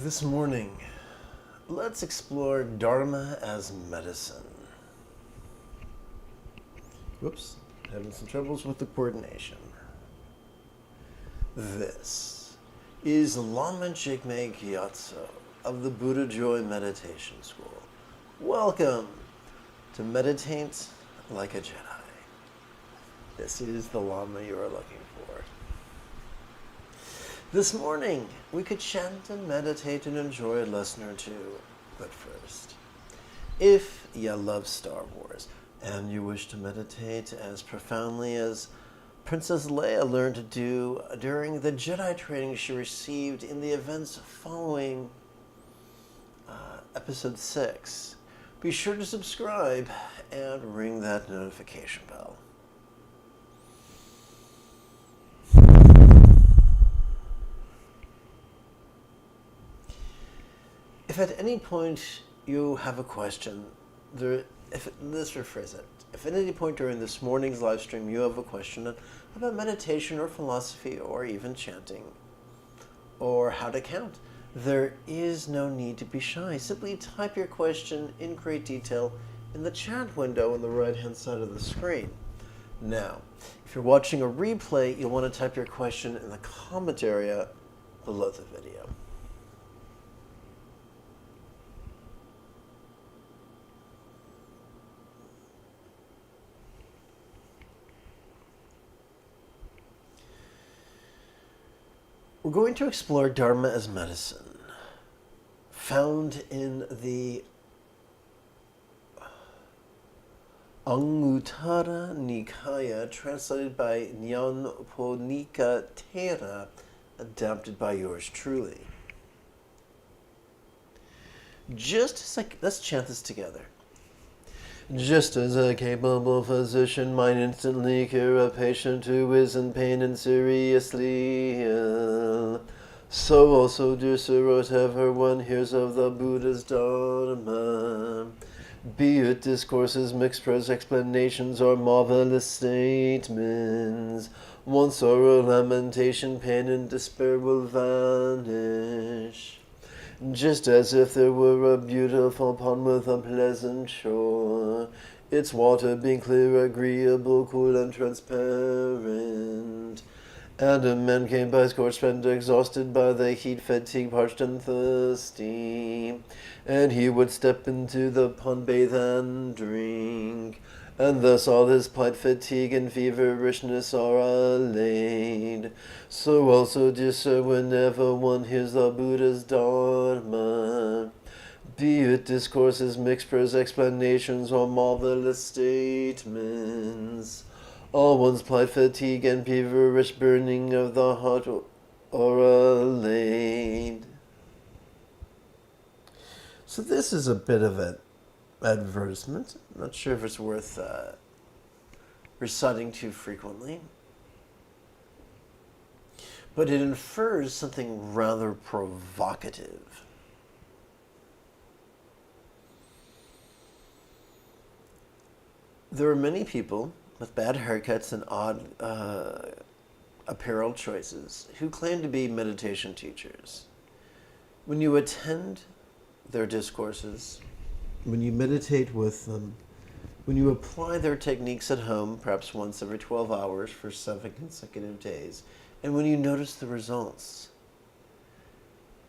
This morning, let's explore Dharma as medicine. Whoops, having some troubles with the coordination. This is Lama Jigme Gyatso of the Buddha Joy Meditation School. Welcome to Meditate Like a Jedi. This is the Lama you are looking for. This morning, we could chant and meditate and enjoy a lesson or two. But first, if you love Star Wars and you wish to meditate as profoundly as Princess Leia learned to do during the Jedi training she received in the events following Episode 6, be sure to subscribe and ring that notification bell. If at any point you have a question, let's rephrase it. If at any point during this morning's live stream you have a question about meditation or philosophy or even chanting or how to count, there is no need to be shy. Simply type your question in great detail in the chat window on the right-hand side of the screen. Now, if you're watching a replay, you'll want to type your question in the comment area below the video. We're going to explore Dharma as medicine, found in the Anguttara Nikaya, translated by Nyanponika Thera, adapted by yours truly. Let's chant this together. Just as a capable physician might instantly cure a patient who is in pain and seriously ill, so also, dear sir, whatever one hears of the Buddha's Dharma, be it discourses, mixed prose explanations, or marvelous statements, one sorrow, lamentation, pain, and despair will vanish. Just as if there were a beautiful pond with a pleasant shore, its water being clear, agreeable, cool, and transparent. And a man came by scorched and exhausted by the heat, fatigue, parched and thirsty. And he would step into the pond, bathe and drink. And thus all his plight, fatigue, and feverishness are allayed. So also, dear sir, whenever one hears the Buddha's Dharma, be it discourses, mixed prose explanations, or marvelous statements, all one's plight, fatigue, and feverish burning of the heart are allayed. So this is a bit of an advertisement. I'm not sure if it's worth reciting too frequently, but it infers something rather provocative. There are many people with bad haircuts and odd apparel choices who claim to be meditation teachers. When you attend their discourses, when you meditate with them, when you apply their techniques at home, perhaps once every 12 hours for 7 consecutive days, and when you notice the results,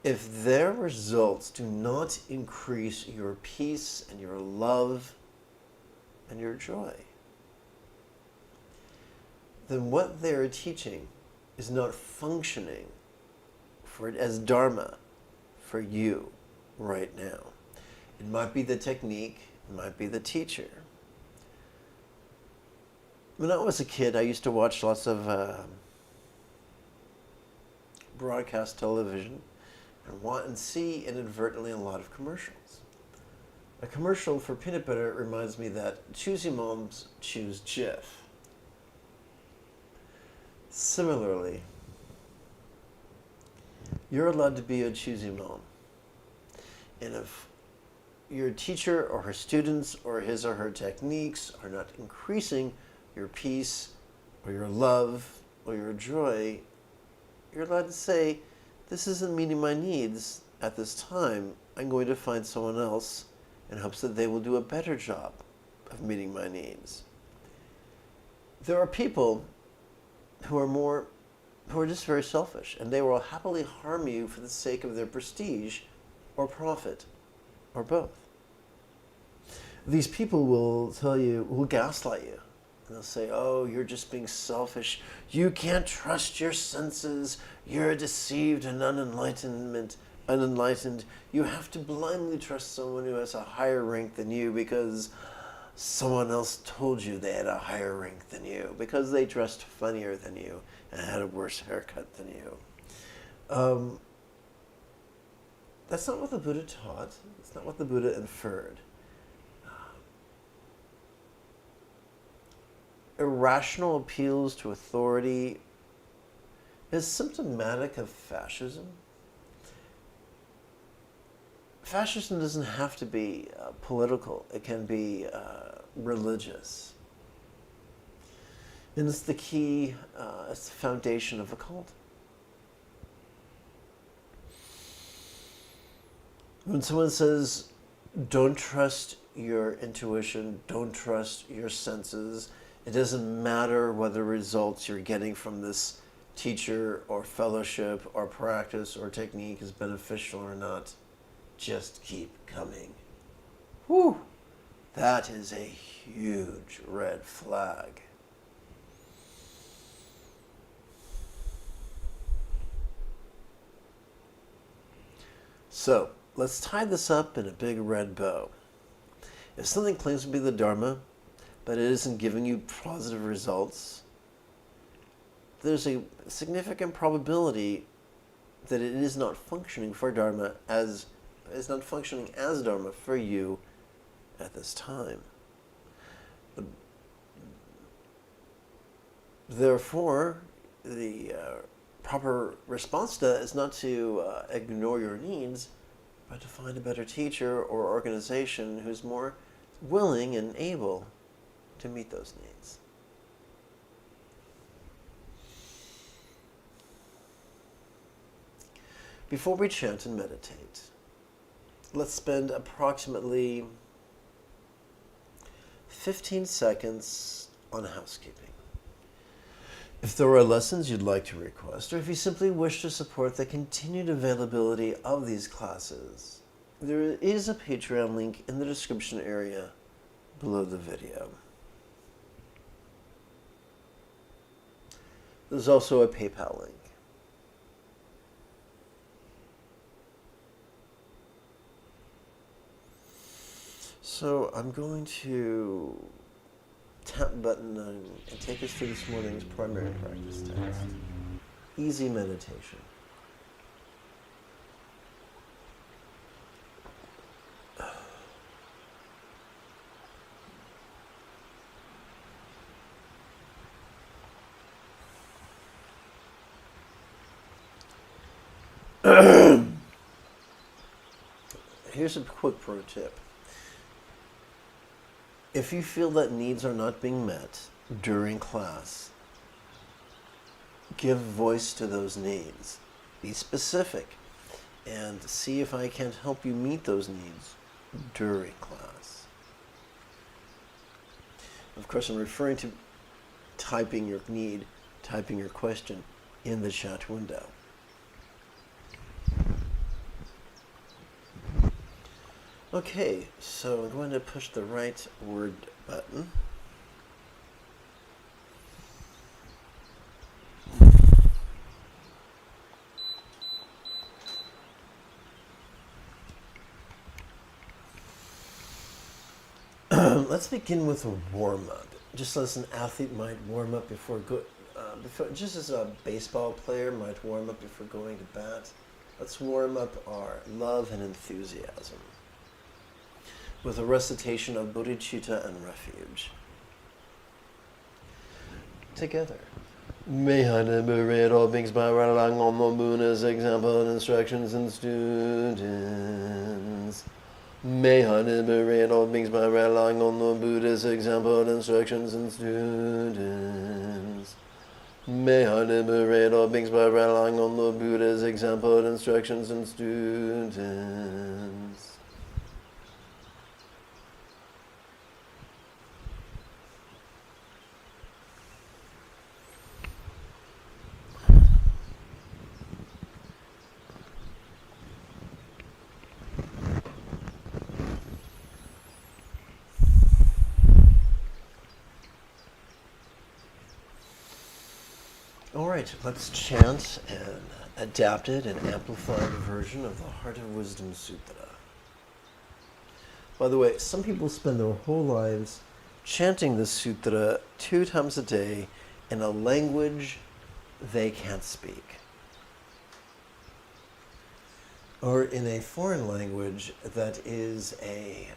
if their results do not increase your peace and your love and your joy, then what they are teaching is not functioning as Dharma for you right now. It might be the technique, it might be the teacher. When I was a kid, I used to watch lots of broadcast television and see inadvertently a lot of commercials. A commercial for peanut butter reminds me that choosy moms choose Jif. Similarly, you're allowed to be a choosy mom. And if your teacher or her students or his or her techniques are not increasing your peace or your love or your joy, you're allowed to say, this isn't meeting my needs, at this time, I'm going to find someone else in hopes that they will do a better job of meeting my needs. There are people who are just very selfish, and they will happily harm you for the sake of their prestige or profit, or both. These people will gaslight you. And they'll say, oh, you're just being selfish. You can't trust your senses. You're deceived and unenlightened. You have to blindly trust someone who has a higher rank than you because someone else told you they had a higher rank than you, because they dressed funnier than you and had a worse haircut than you. That's not what the Buddha taught. It's not what the Buddha inferred. Irrational appeals to authority is symptomatic of fascism. Fascism doesn't have to be political. It can be religious. And it's the key, it's the foundation of a cult. When someone says, don't trust your intuition, don't trust your senses, it doesn't matter whether results you're getting from this teacher or fellowship or practice or technique is beneficial or not, just keep coming. Whew! That is a huge red flag. So, let's tie this up in a big red bow. If something claims to be the Dharma, but it isn't giving you positive results, there's a significant probability that it is not functioning for Dharma as Dharma for you at this time. Therefore, the proper response to that is not to ignore your needs, but to find a better teacher or organization who's more willing and able to meet those needs. Before we chant and meditate, let's spend approximately 15 seconds on housekeeping. If there are lessons you'd like to request, or if you simply wish to support the continued availability of these classes, there is a Patreon link in the description area below the video. There's also a PayPal link. So I'm going to tap button and take us through this morning's primary practice text. Easy meditation. Here's a quick pro tip. If you feel that needs are not being met during class, give voice to those needs. Be specific and see if I can't help you meet those needs during class. Of course, I'm referring to typing your need, typing your question in the chat window. Okay, so I'm going to push the right word button. Let's begin with a warm-up. Just as an athlete might warm up just as a baseball player might warm up before going to bat. Let's warm up our love and enthusiasm with a recitation of bodhicitta and refuge. Together. May I liberate all beings by relying on the Buddha's example and instructions and students. May I liberate all beings by relying on the Buddha's example and instructions and students. May I liberate all beings by relying on the Buddha's example, instructions, and students. All right, let's chant an adapted and amplified version of the Heart of Wisdom Sutra. By the way, some people spend their whole lives chanting this sutra 2 times a day in a language they can't speak, or in a foreign language that is a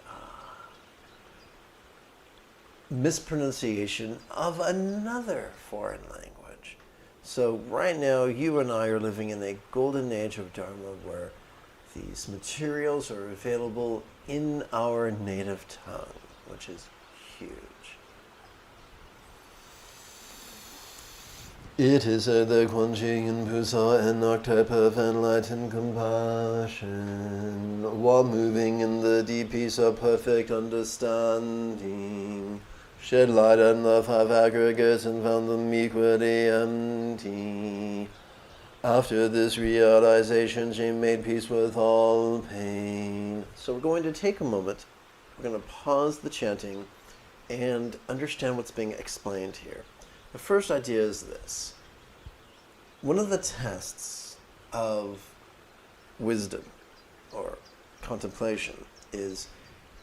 mispronunciation of another foreign language. So right now, you and I are living in a golden age of Dharma where these materials are available in our native tongue, which is huge. It is said that Quan Chi Yin Pu saw an archetype of enlightened compassion while moving in the deep peace of perfect understanding. Shed light on the 5 aggregates and found them equally empty. After this realization, she made peace with all pain. So we're going to take a moment. We're going to pause the chanting and understand what's being explained here. The first idea is this. One of the tests of wisdom or contemplation is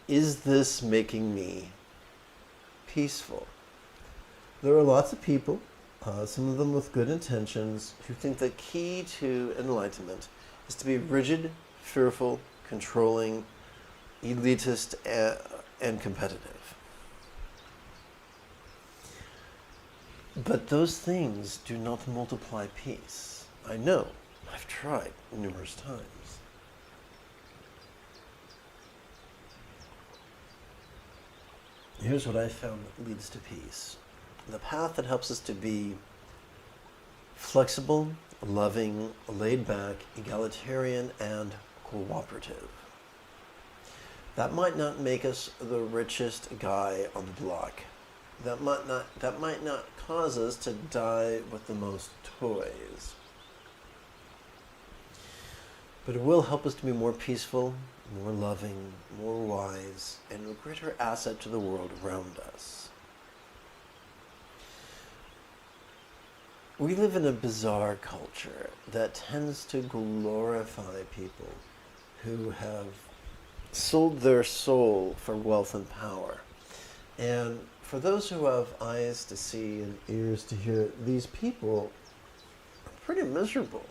this making me peaceful? There are lots of people, some of them with good intentions, who think the key to enlightenment is to be rigid, fearful, controlling, elitist, and competitive. But those things do not multiply peace. I know. I've tried numerous times. Here's what I found that leads to peace. The path that helps us to be flexible, loving, laid back, egalitarian, and cooperative. That might not make us the richest guy on the block. That might not cause us to die with the most toys. But it will help us to be more peaceful, more loving, more wise, and a greater asset to the world around us. We live in a bizarre culture that tends to glorify people who have sold their soul for wealth and power. And for those who have eyes to see and ears to hear, these people are pretty miserable.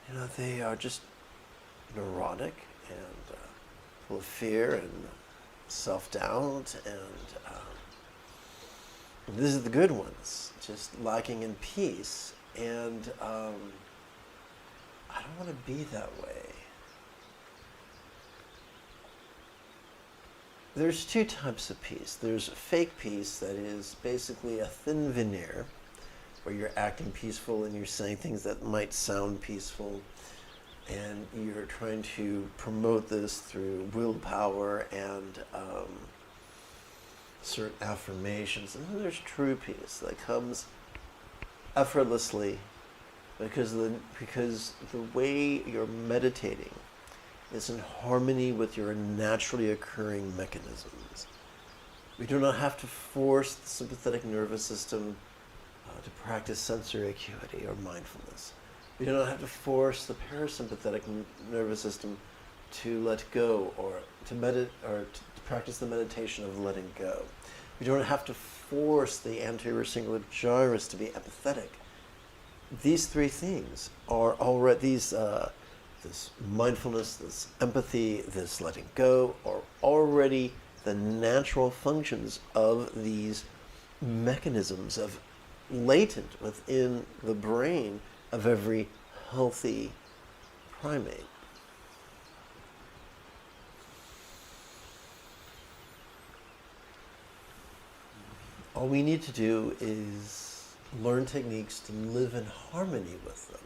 You know, they are just neurotic and full of fear and self-doubt, and these are the good ones, just lacking in peace. And I don't want to be that way. There's 2 types of peace. There's fake peace that is basically a thin veneer, where you're acting peaceful and you're saying things that might sound peaceful, and you're trying to promote this through willpower and certain affirmations. And then there's true peace that comes effortlessly because the way you're meditating is in harmony with your naturally occurring mechanisms. We do not have to force the sympathetic nervous system to practice sensory acuity or mindfulness. We do not have to force the parasympathetic nervous system to let go, or to practice the meditation of letting go. We don't have to force the anterior cingulate gyrus to be empathetic. These 3 things are already this mindfulness, this empathy, this letting go, are already the natural functions of these mechanisms of latent within the brain of every healthy primate. All we need to do is learn techniques to live in harmony with them.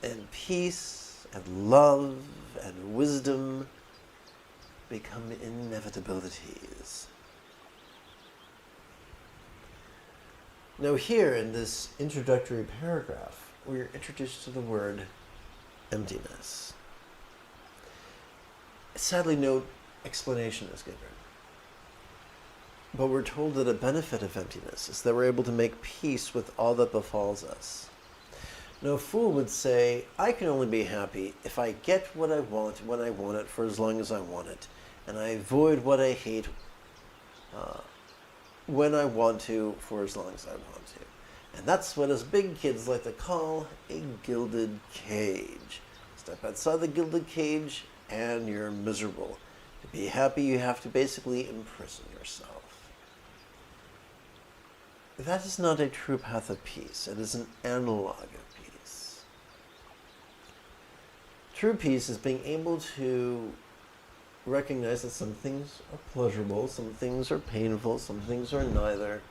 And peace and love and wisdom become inevitabilities. Now here in this introductory paragraph, we are introduced to the word emptiness. Sadly, no explanation is given. But we're told that a benefit of emptiness is that we're able to make peace with all that befalls us. Now, a fool would say, I can only be happy if I get what I want when I want it for as long as I want it, and I avoid what I hate when I want to for as long as I want to. And that's what us big kids like to call a gilded cage. Step outside the gilded cage and you're miserable. To be happy, you have to basically imprison yourself. That is not a true path of peace. It is an analog of peace. True peace is being able to recognize that some things are pleasurable, some things are painful, some things are neither,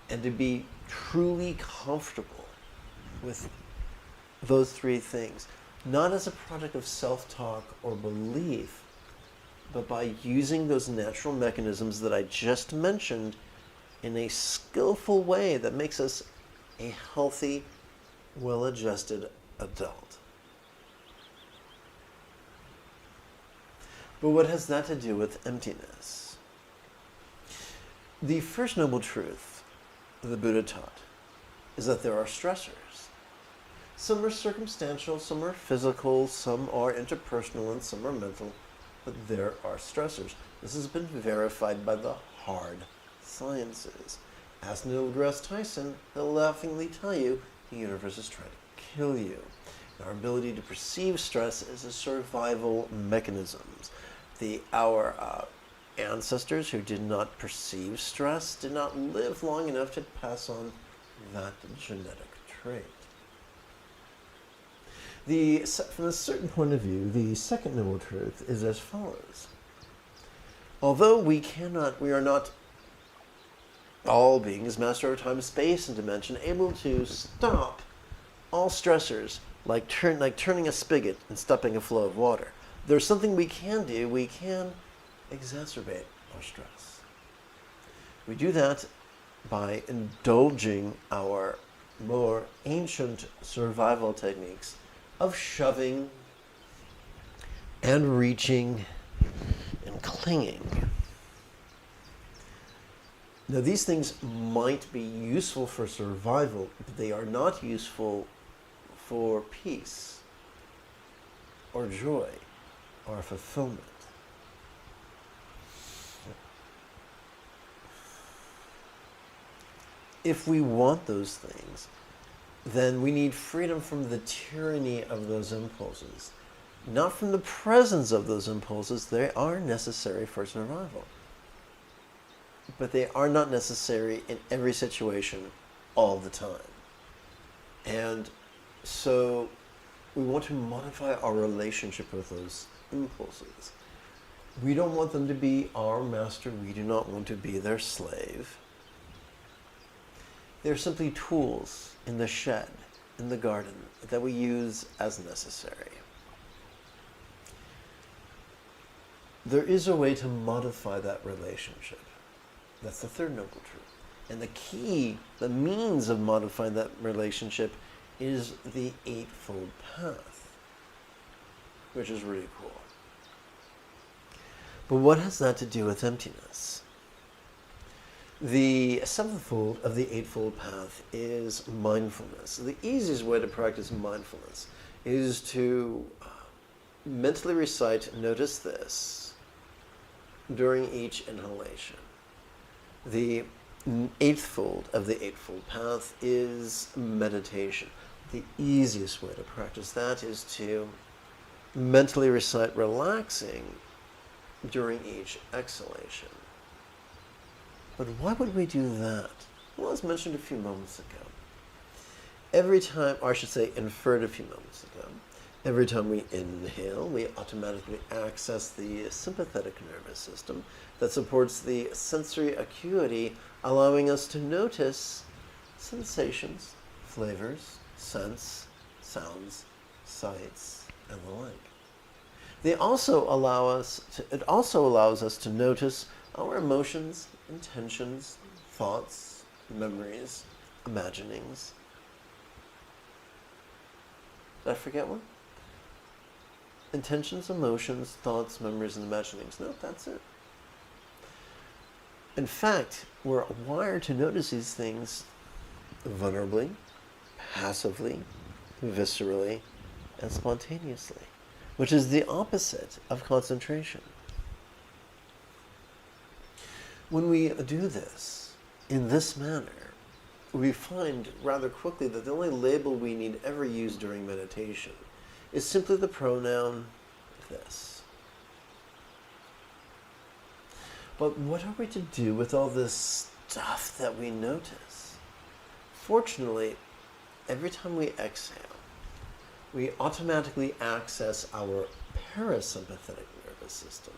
and to be truly comfortable with those three things, not as a product of self-talk or belief, but by using those natural mechanisms that I just mentioned in a skillful way that makes us a healthy, well-adjusted adult. But what has that to do with emptiness? The first noble truth the Buddha taught is that there are stressors. Some are circumstantial, some are physical, some are interpersonal, and some are mental, but there are stressors. This has been verified by the hard sciences. Ask Neil deGrasse Tyson, he'll laughingly tell you the universe is trying to kill you. Our ability to perceive stress is a survival mechanism. Our ancestors who did not perceive stress did not live long enough to pass on that genetic trait. From a certain point of view, the second noble truth is as follows. Although we are not all beings, master of time, space, and dimension, able to stop all stressors like turning a spigot and stopping a flow of water. There's something we can do. We can exacerbate our stress. We do that by indulging our more ancient survival techniques of shoving and reaching and clinging. Now, these things might be useful for survival, but they are not useful for peace or joy or fulfillment. If we want those things, then we need freedom from the tyranny of those impulses, not from the presence of those impulses. They are necessary for survival, but they are not necessary in every situation all the time. And so we want to modify our relationship with those impulses. We don't want them to be our master. We do not want to be their slave. They're simply tools in the shed, in the garden, that we use as necessary. There is a way to modify that relationship. That's the third noble truth. And the key, the means of modifying that relationship is the Eightfold Path, which is really cool. But what has that to do with emptiness? The seventh fold of the Eightfold Path is mindfulness. The easiest way to practice mindfulness is to mentally recite, notice this, during each inhalation. The eighth fold of the Eightfold Path is meditation. The easiest way to practice that is to mentally recite relaxing during each exhalation. But why would we do that? Well, as mentioned a few moments ago. Every time, or I should say inferred a few moments ago, Every time we inhale, we automatically access the sympathetic nervous system that supports the sensory acuity, allowing us to notice sensations, flavors, scents, sounds, sights, and the like. It also allows us to notice our emotions, intentions, thoughts, memories, imaginings. Did I forget one? Intentions, emotions, thoughts, memories, and imaginings. No, that's it. In fact, we're wired to notice these things vulnerably, passively, viscerally, and spontaneously, which is the opposite of concentration. When we do this in this manner, we find rather quickly that the only label we need ever use during meditation is simply the pronoun this. But what are we to do with all this stuff that we notice? Fortunately, every time we exhale, we automatically access our parasympathetic nervous system,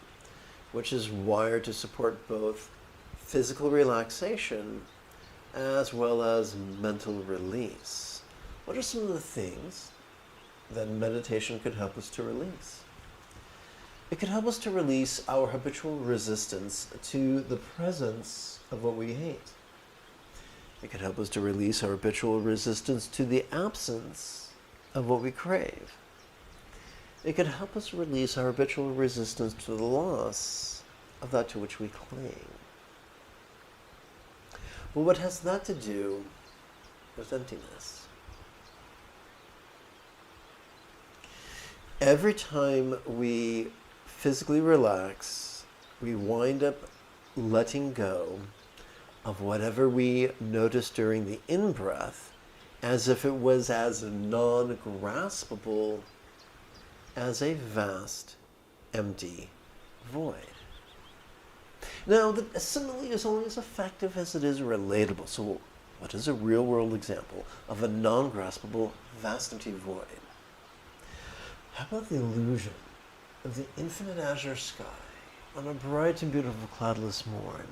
which is wired to support both physical relaxation as well as mental release. What are some of the things that meditation could help us to release? It could help us to release our habitual resistance to the presence of what we hate. It could help us to release our habitual resistance to the absence of what we crave. It could help us release our habitual resistance to the loss of that to which we cling. Well, what has that to do with emptiness? Every time we physically relax, we wind up letting go of whatever we noticed during the in-breath, as if it was as non-graspable as a vast, empty void. Now, the simile is only as effective as it is relatable. So what is a real-world example of a non-graspable, vast, empty void? How about the illusion of the infinite azure sky on a bright and beautiful cloudless morn,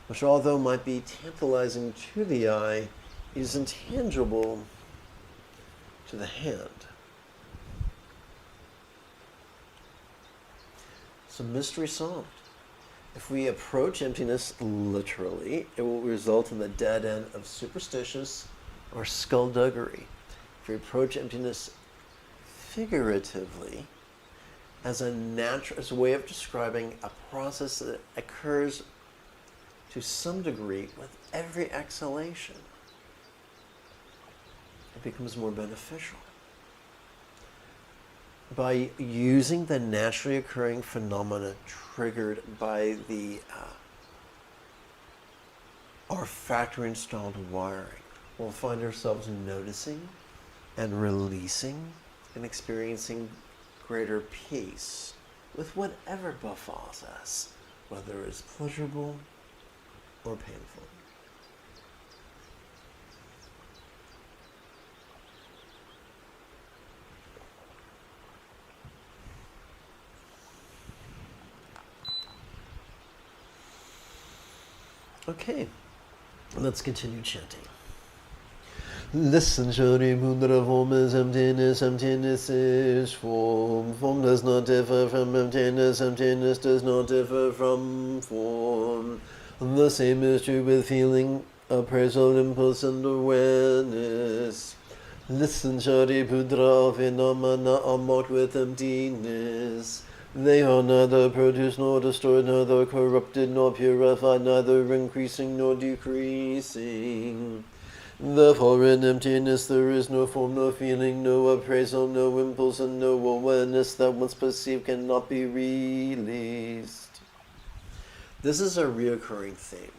which, although might be tantalizing to the eye, is intangible to the hand? So mystery solved. If we approach emptiness literally, it will result in the dead end of superstitious or skullduggery. If we approach emptiness figuratively, as a way of describing a process that occurs to some degree with every exhalation, it becomes more beneficial. By using the naturally occurring phenomena triggered by our factory installed wiring, we'll find ourselves noticing and releasing and experiencing greater peace with whatever befalls us, whether it's pleasurable or painful. Okay, let's continue chanting. Listen, Shari Mudra, form is emptiness, emptiness is form. Form does not differ from emptiness, emptiness does not differ from form. The same is true with feeling, appraisal, impulse, and awareness. Listen, Shari Mudra, phenomena are marked with emptiness. They are neither produced nor destroyed, neither corrupted nor purified, neither increasing nor decreasing. Therefore in emptiness there is no form, no feeling, no appraisal, no impulse, and no awareness that once perceived cannot be released. This is a reoccurring theme.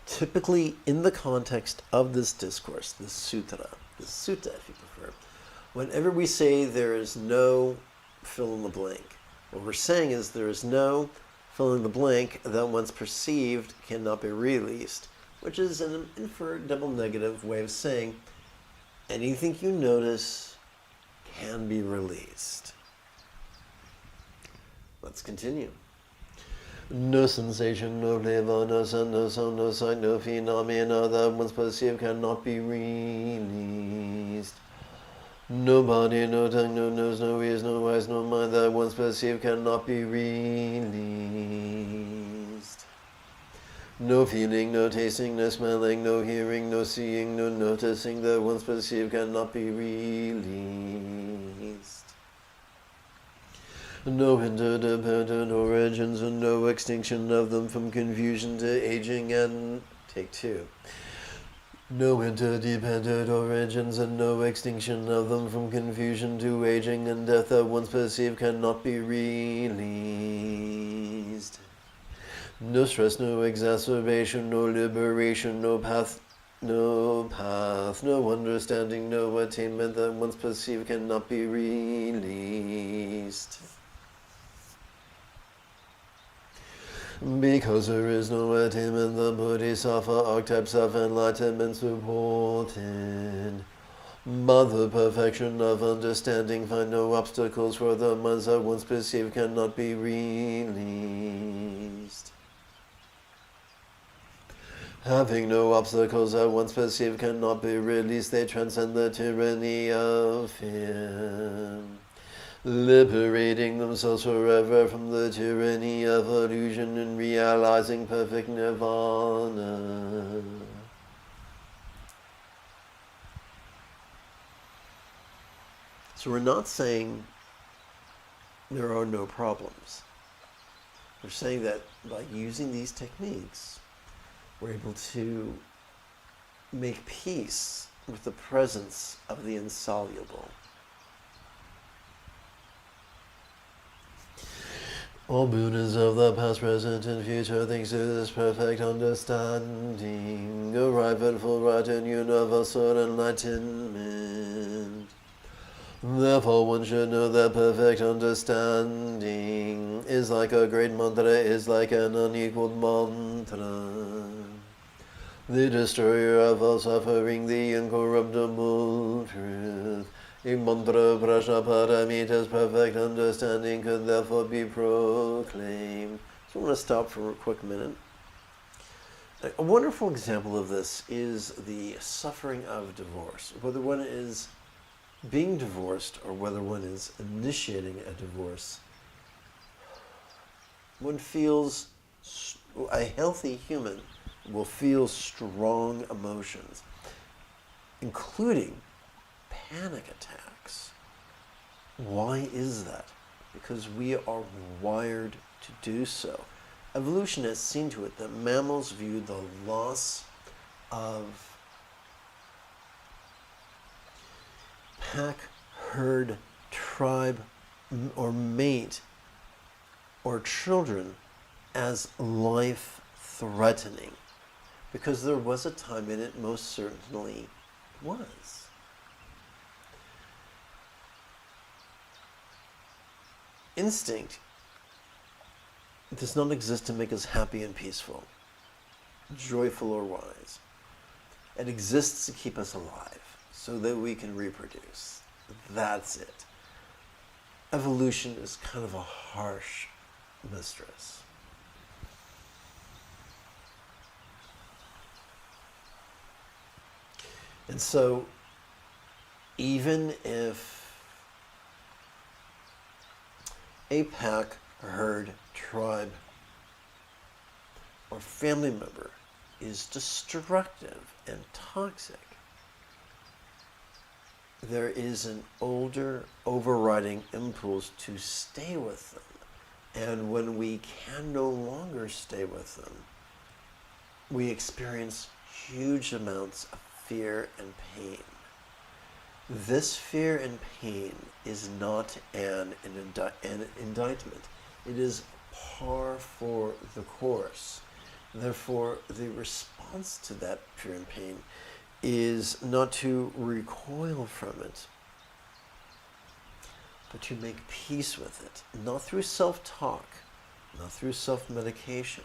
Typically in the context of this discourse, this sutta if you prefer, whenever we say there is no fill in the blank, what we're saying is there is no fill in the blank that once perceived cannot be released, which is an inferred double negative way of saying anything you notice can be released. Let's continue. No sensation, no flavor, no sound, no sound, no sight, no phenomena that once perceived cannot be released. No body, no tongue, no nose, no ears, no eyes, no mind that once perceived cannot be released. No feeling, no tasting, no smelling, no hearing, no seeing, no noticing that once perceived cannot be released. No interdependent origins and no extinction of them from confusion to aging and... Take two. No interdependent origins and no extinction of them from confusion to aging and death that once perceived cannot be released. No stress, no exacerbation, no liberation, no path, no understanding, no attainment that once perceived cannot be released. Because there is no attainment, the Bodhisattva archetypes of enlightenment supported. But the perfection of understanding find no obstacles for the minds that once perceived cannot be released. Having no obstacles that once perceived cannot be released, they transcend the tyranny of fear, liberating themselves forever from the tyranny of illusion and realizing perfect nirvana. So we're not saying there are no problems. We're saying that by using these techniques, we're able to make peace with the presence of the insoluble. All Buddhas of the past, present, and future, thanks to this perfect understanding, arrive at full right and universal enlightenment. Therefore one should know that perfect understanding is like a great mantra, is like an unequaled mantra. The destroyer of all suffering, the incorruptible truth. A mantra prajnaparamita's perfect understanding could therefore be proclaimed. So I want to stop for a quick minute. A wonderful example of this is the suffering of divorce. Whether one is being divorced or whether one is initiating a divorce, one feels, a healthy human will feel strong emotions, including panic attacks. Why is that? Because we are wired to do so. Evolution has seen to it that mammals view the loss of pack, herd, tribe, or mate, or children as life-threatening, because there was a time, and it most certainly was. Instinct does not exist to make us happy and peaceful, joyful or wise. It exists to keep us alive so that we can reproduce. That's it. Evolution is kind of a harsh mistress. And so, even if a pack, herd, tribe, or family member is destructive and toxic, there is an older overriding impulse to stay with them. And when we can no longer stay with them, we experience huge amounts of fear and pain. This fear and pain is not an indictment. It is par for the course. Therefore, the response to that fear and pain is not to recoil from it, but to make peace with it. Not through self-talk, not through self-medication,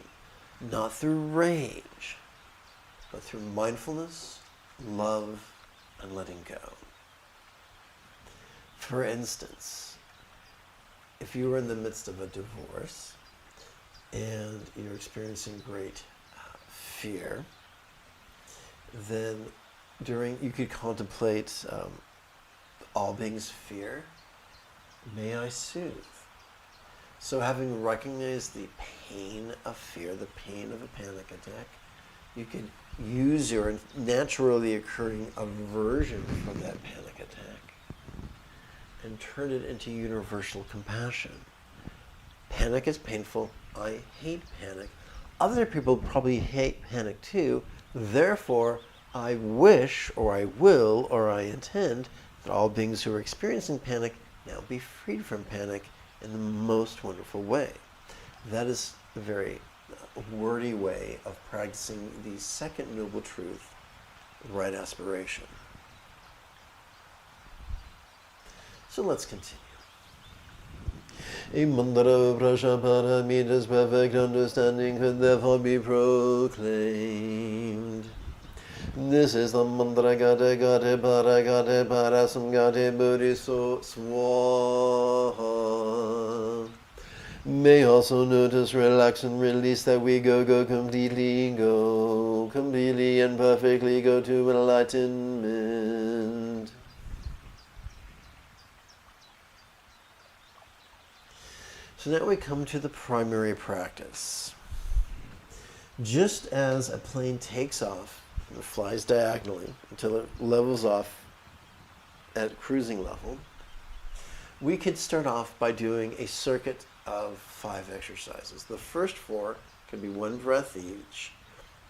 not through rage, but through mindfulness, love, and letting go. For instance, if you were in the midst of a divorce and you're experiencing great fear, then you could contemplate all beings fear, may I soothe. So having recognized the pain of fear, the pain of a panic attack, you can use your naturally occurring aversion from that panic attack and turn it into universal compassion. Panic is painful. I hate panic. Other people probably hate panic too. Therefore, I wish, or I will, or I intend that all beings who are experiencing panic now be freed from panic in the most wonderful way. That is a very wordy way of practicing the second noble truth, right aspiration. So let's continue. A mantra of Prajaparamit's perfect understanding could therefore be proclaimed. This is the mantra gate gate parasam gate buddhiso swaha. May also notice, relax, and release that we go completely and perfectly go to enlightenment. So now we come to the primary practice. Just as a plane takes off and flies diagonally until it levels off at cruising level, we could start off by doing a circuit of 5 exercises. The first 4 could be 1 breath each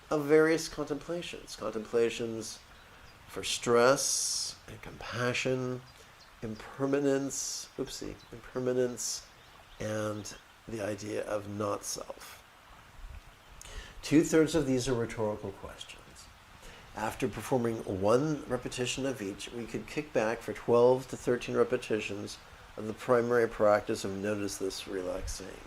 of various contemplations. Contemplations for stress and compassion, impermanence, and the idea of not self. 2/3 of these are rhetorical questions. After performing 1 repetition of each, we could kick back for 12 to 13 repetitions of the primary practice of notice this relaxing.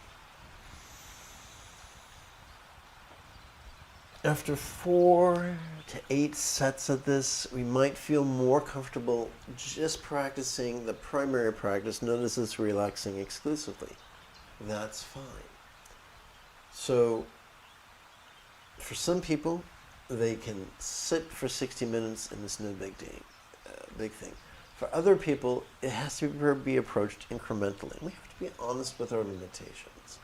After 4 to 8 sets of this, we might feel more comfortable just practicing the primary practice, notice this relaxing exclusively. That's fine. So, for some people, they can sit for 60 minutes and it's no big thing. For other people, it has to be approached incrementally. We have to be honest with our limitations.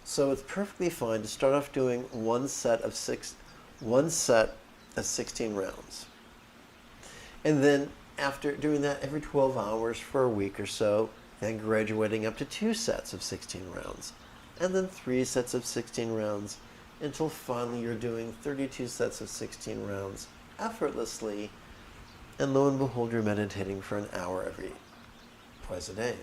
So it's perfectly fine to start off doing one set of 16 rounds. And then after doing that every 12 hours for a week or so, then graduating up to 2 sets of 16 rounds. And then 3 sets of 16 rounds until finally you're doing 32 sets of 16 rounds effortlessly. And lo and behold, you're meditating for an hour twice a day.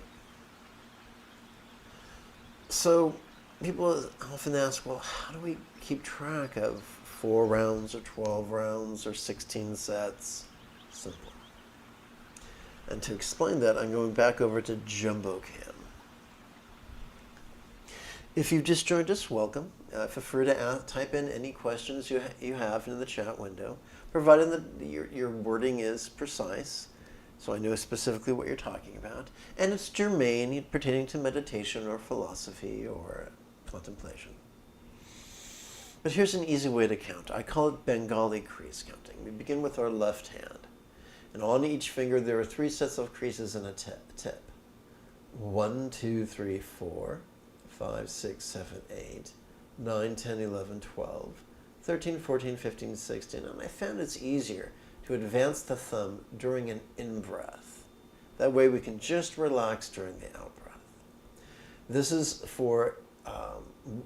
So people often ask, well, how do we keep track of 4 rounds or 12 rounds or 16 sets? Simple. And to explain that, I'm going back over to JumboCam. If you've just joined us, welcome. Feel free to type in any questions you have in the chat window, provided that your wording is precise, so I know specifically what you're talking about, and it's germane, pertaining to meditation or philosophy or contemplation. But here's an easy way to count. I call it Bengali crease counting. We begin with our left hand, and on each finger there are 3 sets of creases and a tip. 1, 2, 3, 4, 5, 6, 7, 8, 9, 10, 11, 12, 13, 14, 15, 16, and I found it's easier to advance the thumb during an in-breath. That way we can just relax during the out-breath. This is for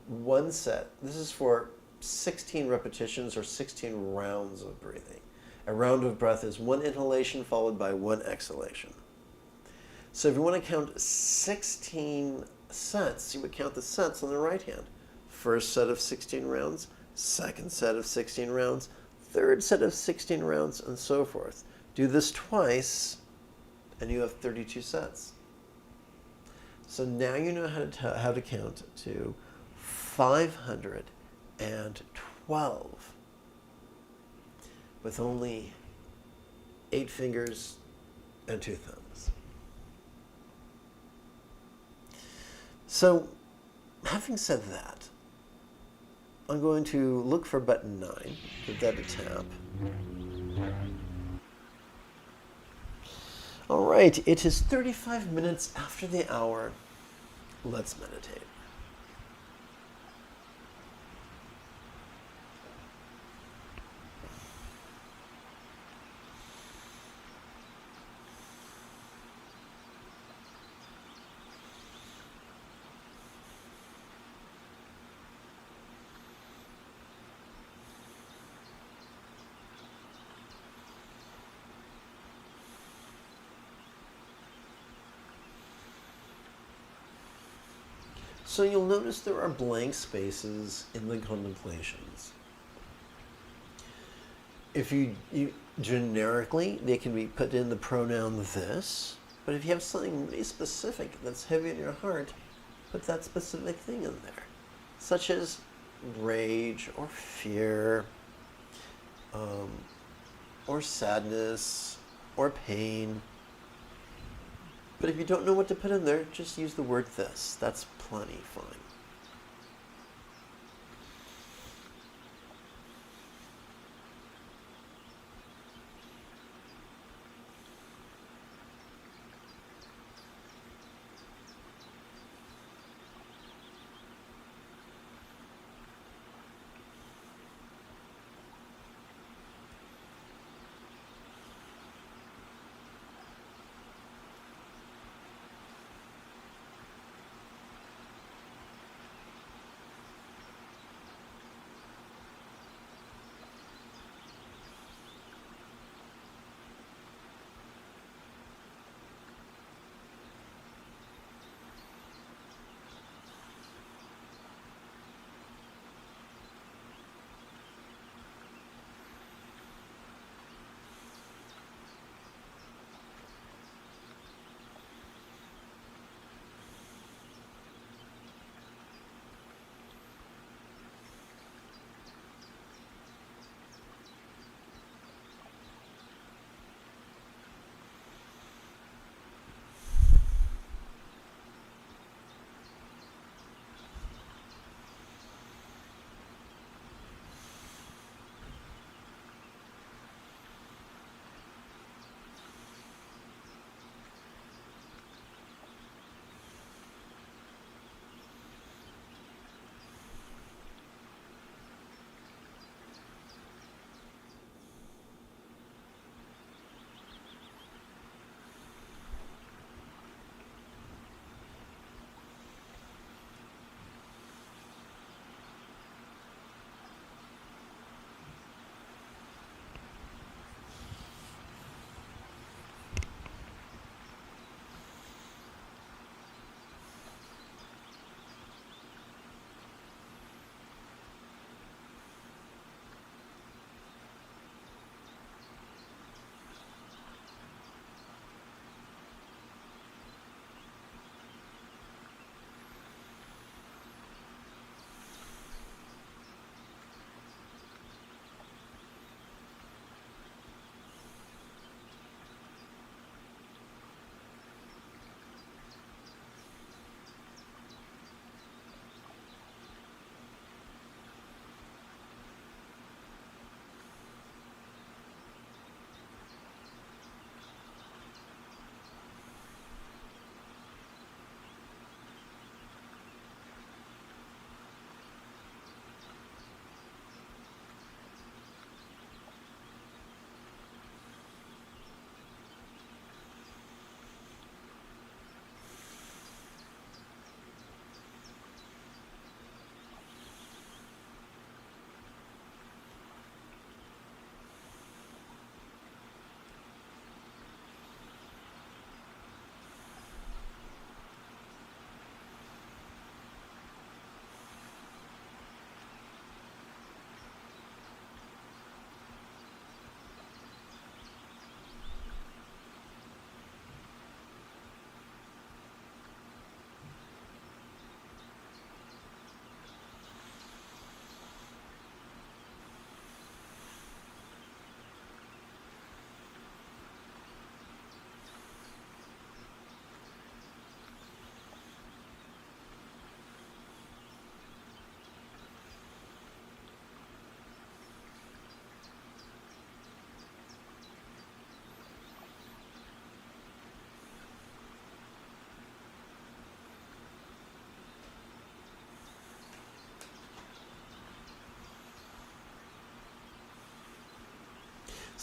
1 set. This is for 16 repetitions or 16 rounds of breathing. A round of breath is 1 inhalation followed by 1 exhalation. So if you want to count 16 sets, you would count the sets on the right hand. First set of 16 rounds, second set of 16 rounds, third set of 16 rounds, and so forth. Do this twice, and you have 32 sets. So now you know how to count to 512 with only 8 fingers and 2 thumbs. So, having said that, I'm going to look for button 9, give that a tap. All right, it is 35 minutes after the hour. Let's meditate. So you'll notice there are blank spaces in the contemplations. If you generically, they can be put in the pronoun this, but if you have something really specific that's heavy in your heart, put that specific thing in there, such as rage or fear, or sadness, or pain. But if you don't know what to put in there, just use the word this. That's plenty fine.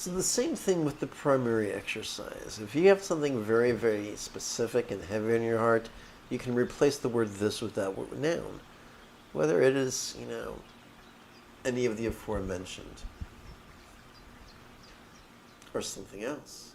So the same thing with the primary exercise. If you have something very, very specific and heavy in your heart, you can replace the word this with that word noun. Whether it is, any of the aforementioned or something else.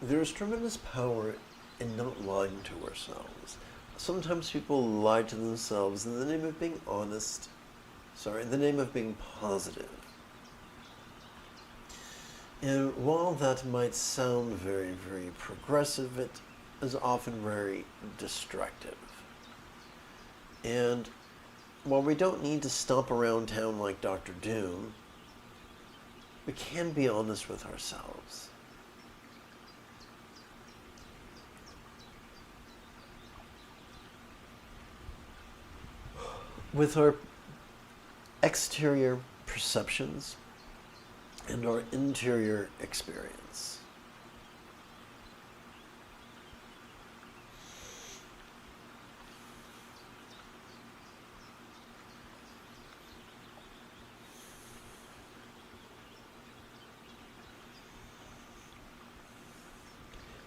There's tremendous power in not lying to ourselves. Sometimes people lie to themselves in the name of being honest, in the name of being positive. And while that might sound very, very progressive, it is often very destructive. And while we don't need to stomp around town like Dr. Doom, we can be honest with ourselves. With our exterior perceptions and our interior experience.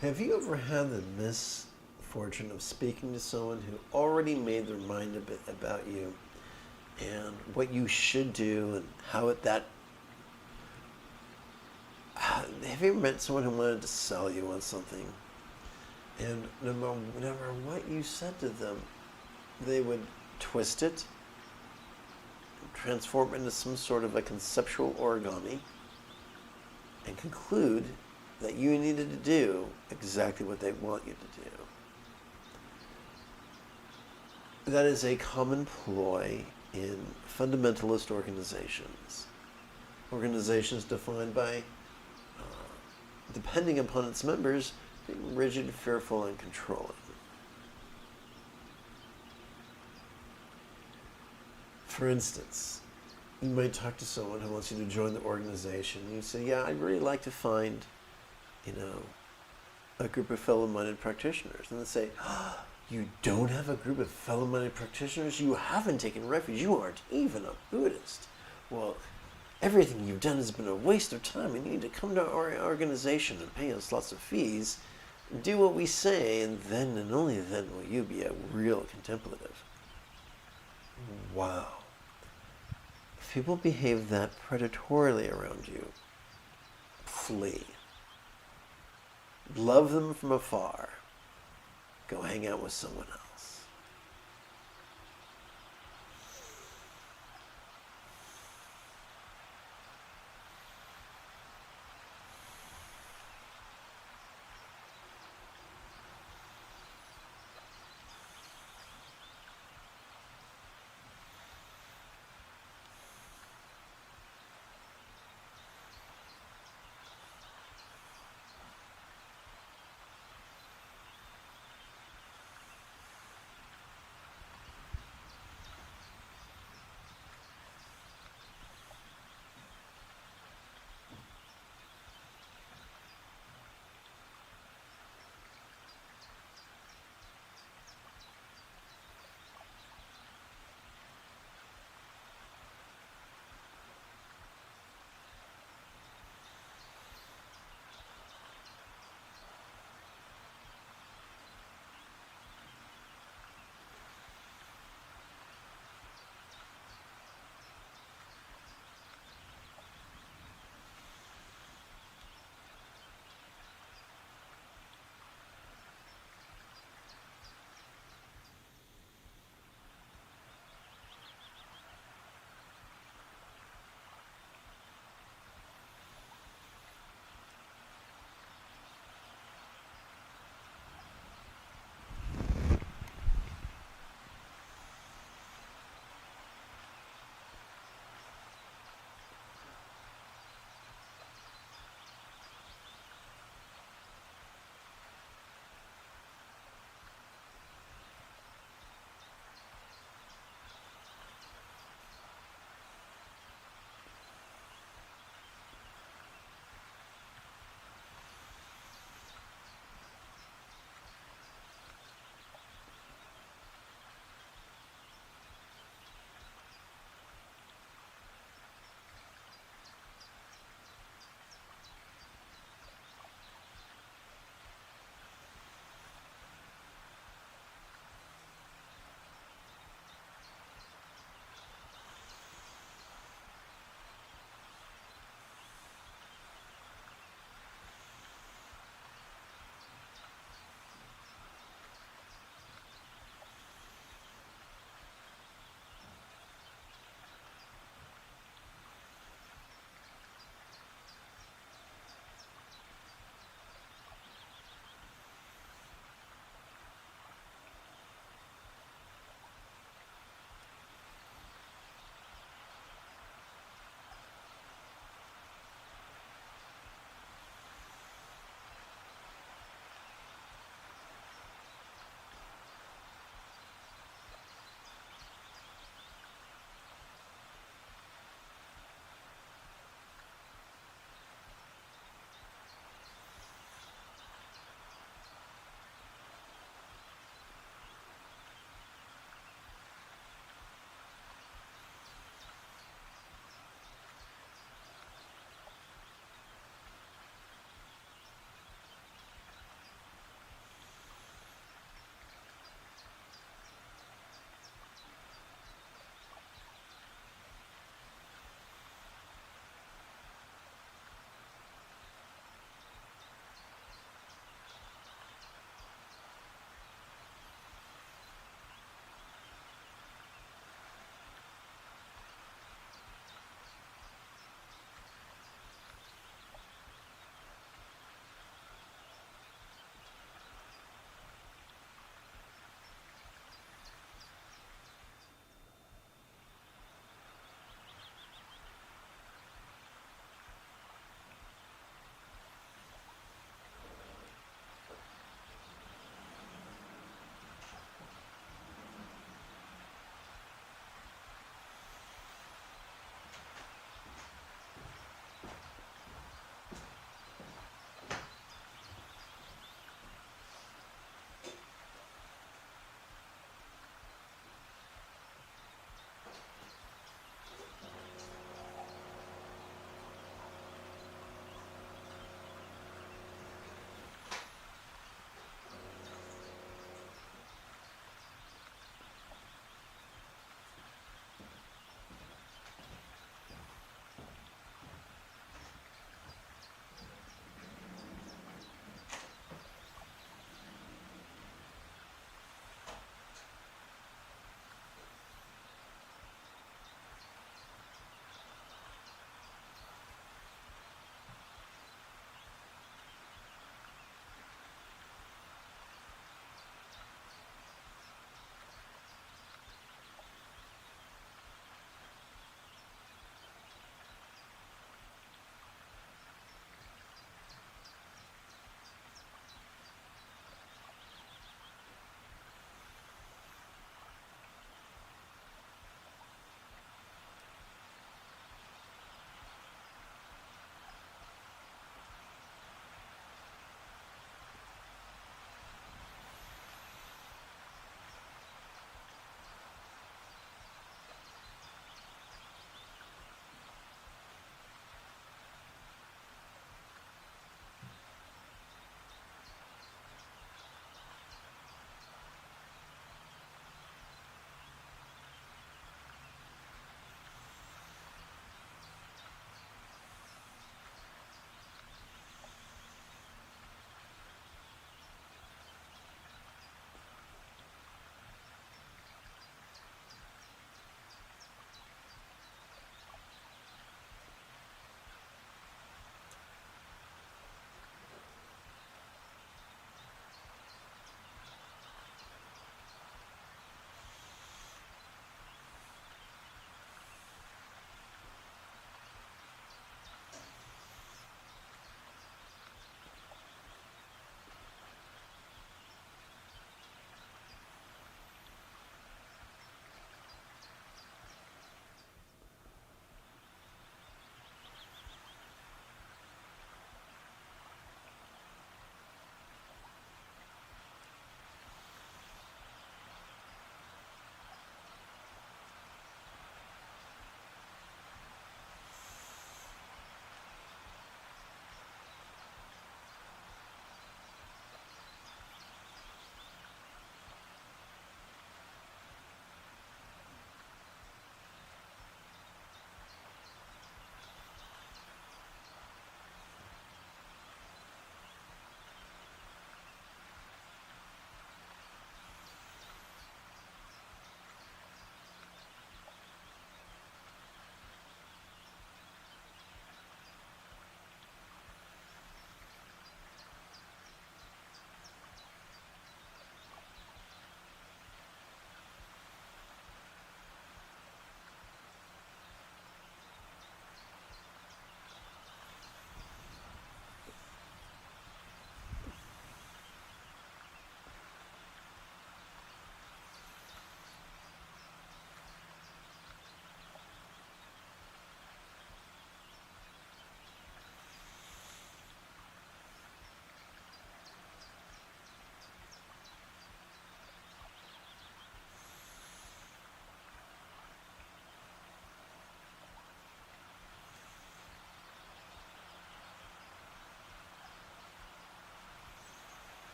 Have you ever had the misfortune of speaking to someone who already made their mind a bit about you and what you should do and have you ever met someone who wanted to sell you on something, and no matter what you said to them, they would twist it, transform it into some sort of a conceptual origami, and conclude that you needed to do exactly what they want you to do. That is a common ploy in fundamentalist organizations. Organizations defined by, depending upon its members, being rigid, fearful, and controlling. For instance, you might talk to someone who wants you to join the organization. You say, yeah, I'd really like to find, a group of fellow-minded practitioners. And they say, oh, you don't have a group of fellow-minded practitioners? You haven't taken refuge. You aren't even a Buddhist. Well, everything you've done has been a waste of time, and you need to come to our organization and pay us lots of fees, do what we say, and then and only then will you be a real contemplative. Wow. If people behave that predatorily around you, flee. Love them from afar. Go hang out with someone else.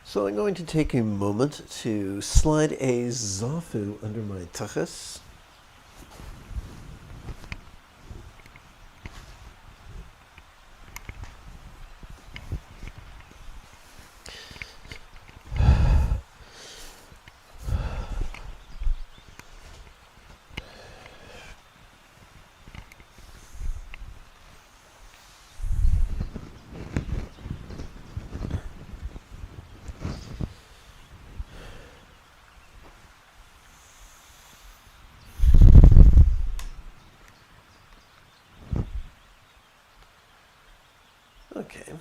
So I'm going to take a moment to slide a zafu under my tuchus. Okay.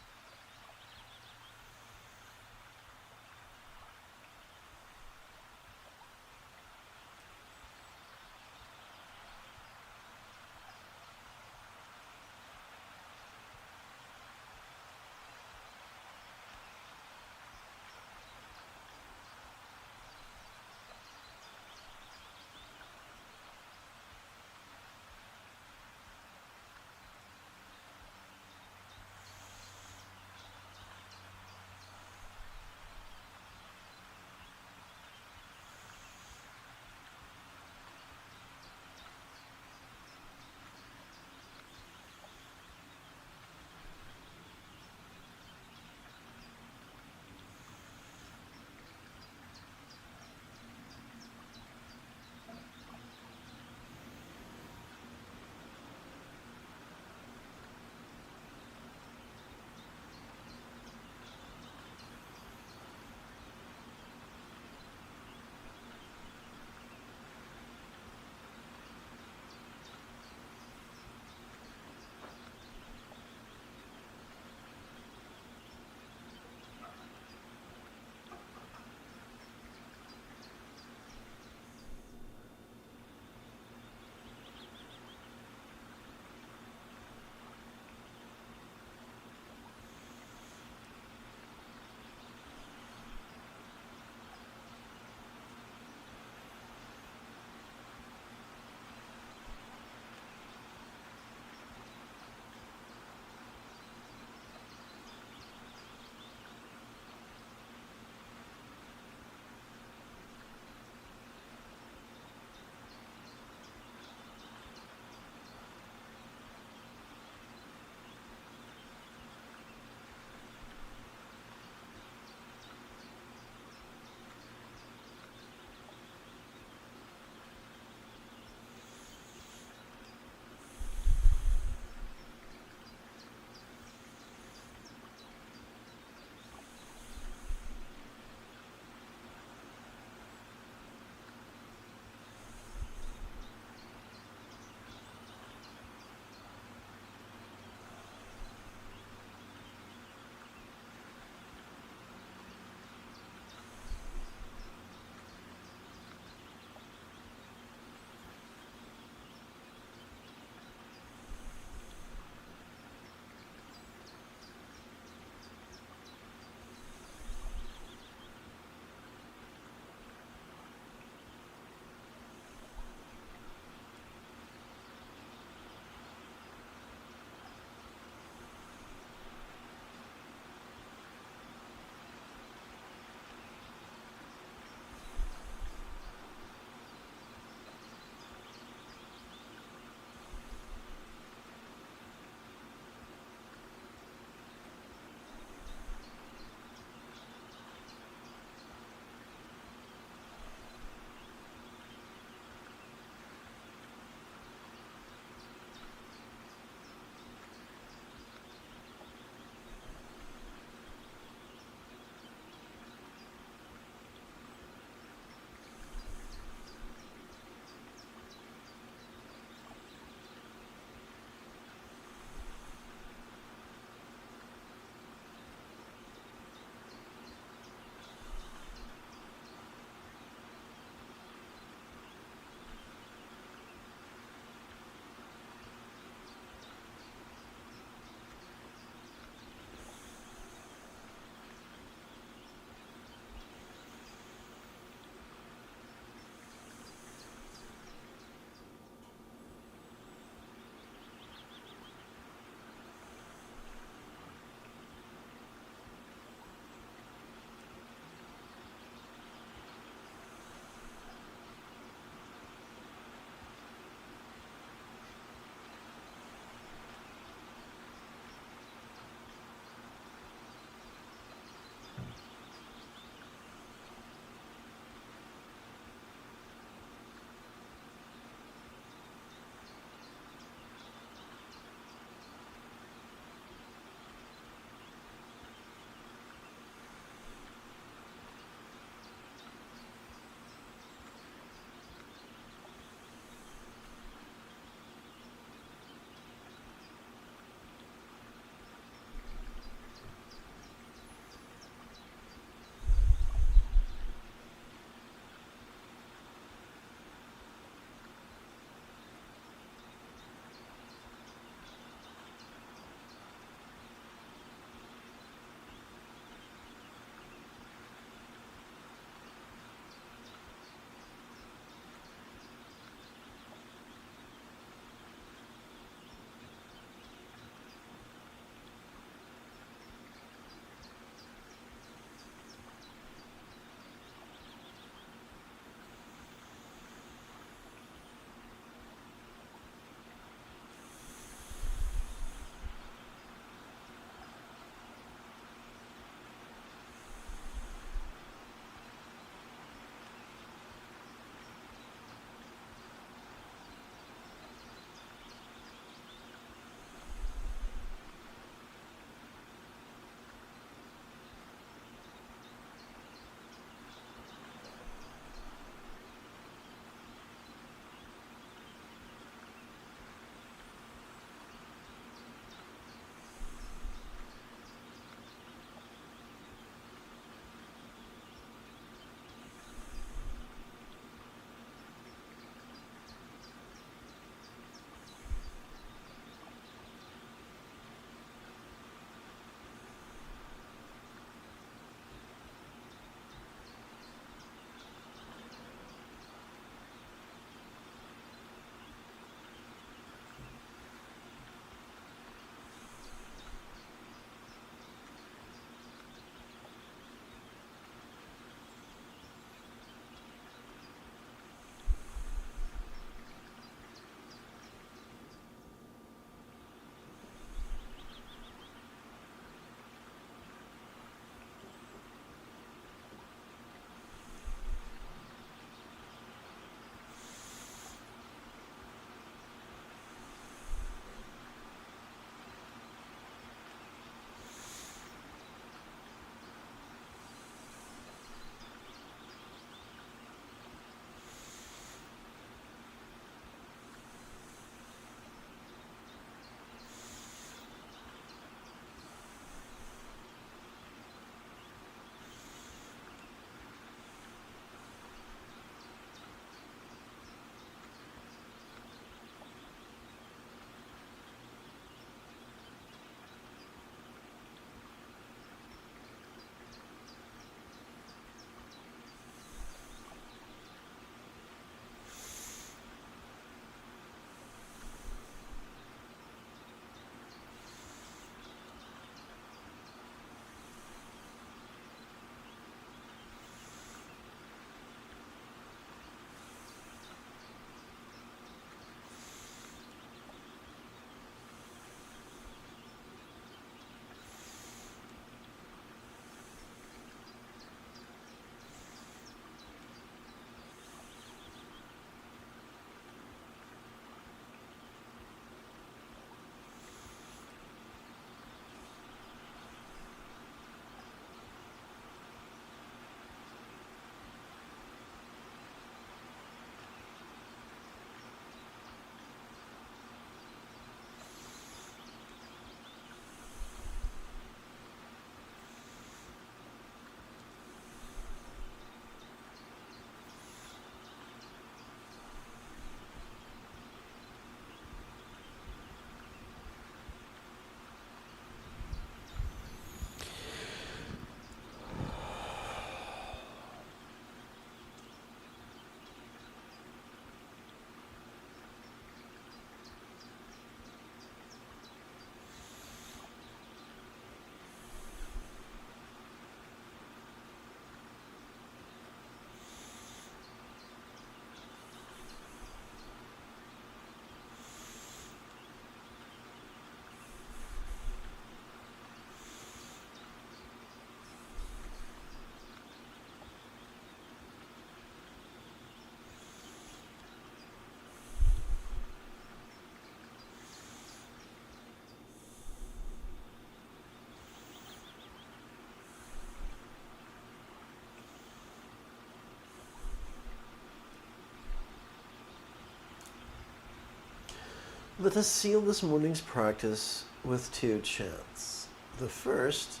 Let us seal this morning's practice with 2 chants. The first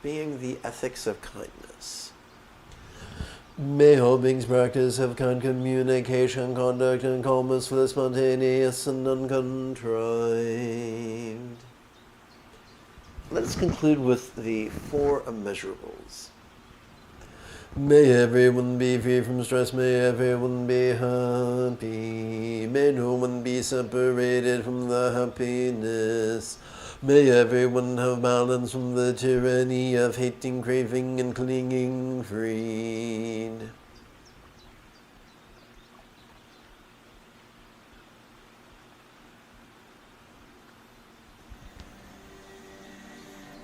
being the ethics of kindness. May all beings practice have kind communication, conduct, and calmness for the spontaneous and uncontrived. Let us conclude with the 4 immeasurables. May everyone be free from stress, may everyone be happy, may no one be separated from the happiness. May everyone have balance from the tyranny of hating, craving, and clinging freed.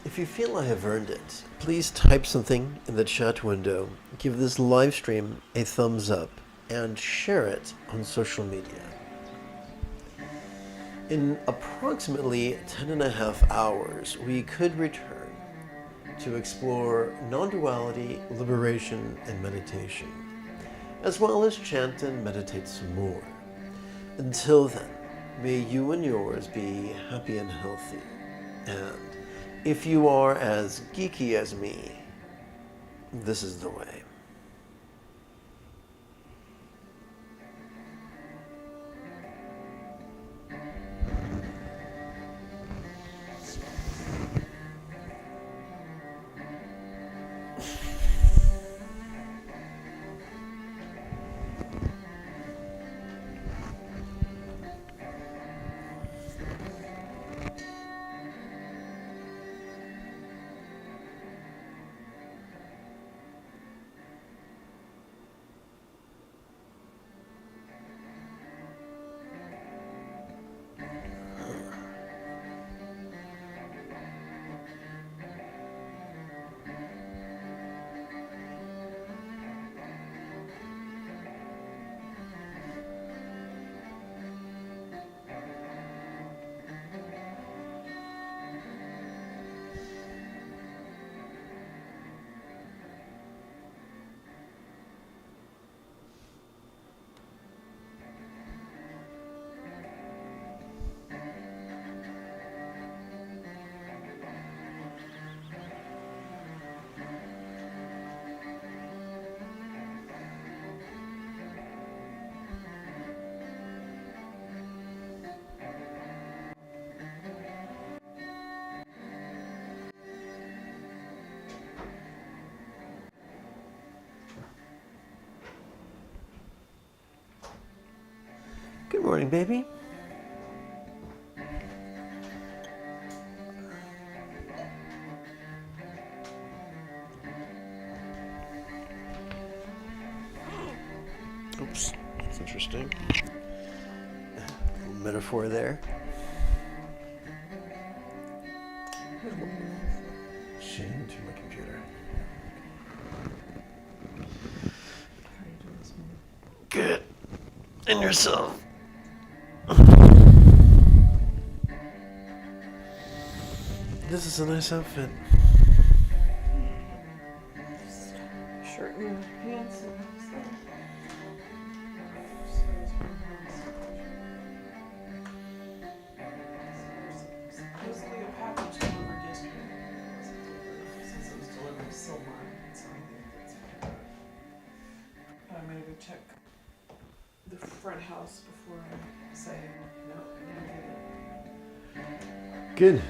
If you feel I have earned it, please type something in the chat window, give this live stream a thumbs up, and share it on social media. In approximately 10.5 hours, we could return to explore non-duality, liberation, and meditation, as well as chant and meditate some more. Until then, may you and yours be happy and healthy, and if you are as geeky as me, this is the way. Good morning, baby. Oops, that's interesting. A little metaphor there. Shame to my computer. Good. And yourself. This is a nice outfit. Shirt and pants and stuff. Supposedly a package delivered yesterday. Since it was delivered silver, so I think that's fine. But I'm gonna go check the front house before I say no, I didn't get it. Good.